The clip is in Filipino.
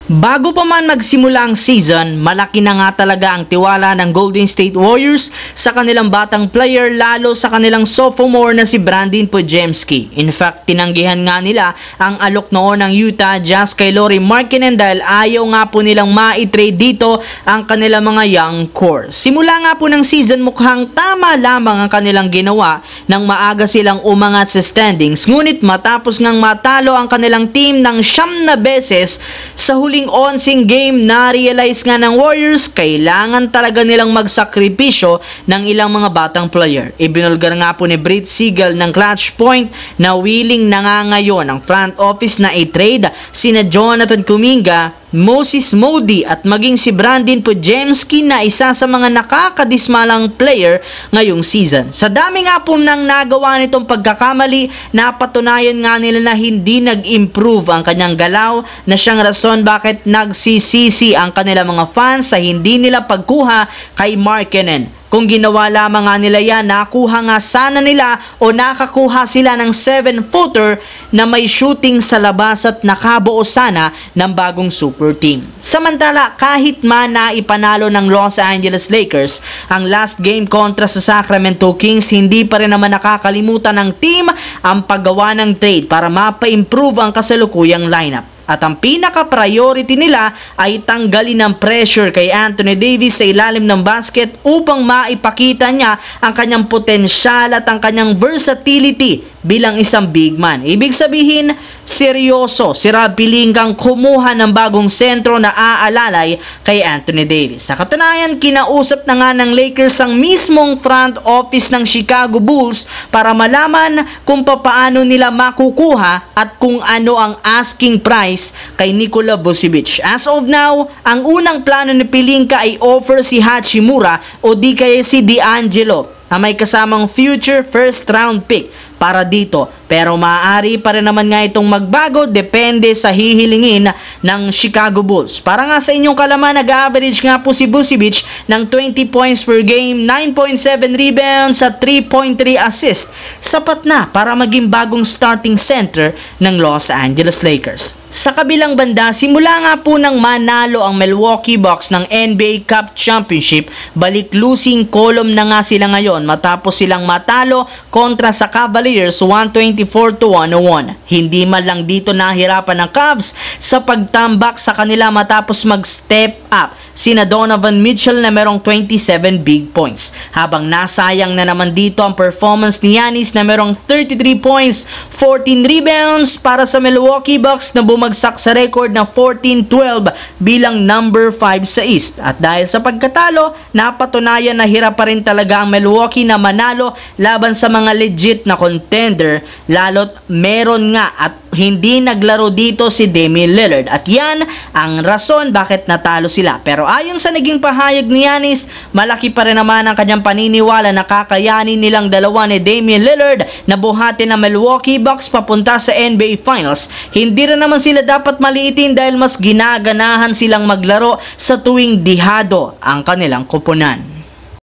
Bago pa man magsimula ang season, malaki na nga talaga ang tiwala ng Golden State Warriors sa kanilang batang player, lalo sa kanilang sophomore na si Brandin Podziemski. In fact, tinanggihan nga nila ang alok noon ng Utah Jazz kay Lauri Markkanen dahil ayaw nga po nilang ma-trade dito ang kanilang mga young core. Simula nga po ng season, mukhang tama lamang ang kanilang ginawa nang maaga silang umangat sa standings. Ngunit matapos ngang matalo ang kanilang team ng 9 na beses sa huling 11 game, na-realize nga ng Warriors kailangan talaga nilang magsakripisyo ng ilang mga batang player. Ibinulgar nga po ni Brett Siegel ng Clutch Point na willing na nga ngayon ang front office na i-trade sina Jonathan Kuminga, Moses Moody at maging si Brandin Podziemski na isa sa mga nakakadismalang player ngayong season. Sa dami nga po nang nagawa nitong pagkakamali, napatunayan nga nila na hindi nag-improve ang kanyang galaw na siyang rason bakit nagsisisi ang kanilang mga fans sa hindi nila pagkuha kay Markkanen. Kung ginawa lamang nga nila yan, nakuha nga sana nila o nakakuha sila ng 7-footer na may shooting sa labas at nakabuo sana ng bagong super team. Samantala, kahit man na ipanalo ng Los Angeles Lakers ang last game kontra sa Sacramento Kings, hindi pa rin naman nakakalimutan ng team ang paggawa ng trade para mapa-improve ang kasalukuyang lineup. At ang pinaka-priority nila ay tanggalin ang pressure kay Anthony Davis sa ilalim ng basket upang maipakita niya ang kanyang potensyal at ang kanyang versatility bilang isang big man. Ibig sabihin, seryoso si Rob Pelinka kumuha ng bagong sentro na aalalay kay Anthony Davis. Sa katunayan, kinausap na nga ng Lakers ang mismong front office ng Chicago Bulls para malaman kung paano nila makukuha at kung ano ang asking price kay Nikola Vucevic. As of now, ang unang plano ni Pelinka ay offer si Hachimura o di kaya si D'Angelo na may kasamang future first round pick para dito. Pero maaari pa rin naman nga itong magbago depende sa hihilingin ng Chicago Bulls. Para nga sa inyong kalaman, nag-average nga po si Vucevic ng 20 points per game, 9.7 rebounds at 3.3 assists. Sapat na para maging bagong starting center ng Los Angeles Lakers. Sa kabilang banda, simula nga po nang manalo ang Milwaukee Bucks ng NBA Cup Championship, balik losing column na nga sila ngayon matapos silang matalo kontra sa Cavaliers 124-101. Hindi man lang dito nahirapan ng Cavs sa pagtambak sa kanila matapos mag-step up sina Donovan Mitchell na merong 27 big points. Habang nasayang na naman dito ang performance ni Giannis na merong 33 points, 14 rebounds para sa Milwaukee Bucks na bumagsak sa record na 14-12 bilang number 5 sa East. At dahil sa pagkatalo, napatunayan na hirap pa rin talaga ang Milwaukee na manalo laban sa mga legit na contender, lalo't meron nga at hindi naglaro dito si Damian Lillard at yan ang rason bakit natalo sila. Pero ayon sa naging pahayag ni Giannis, malaki pa rin naman ang kanyang paniniwala na kakayanin nilang dalawa ni Damian Lillard na buhatin ang Milwaukee Bucks papunta sa NBA Finals. Hindi rin naman sila dapat maliitin dahil mas ginaganahan silang maglaro sa tuwing dihado ang kanilang koponan.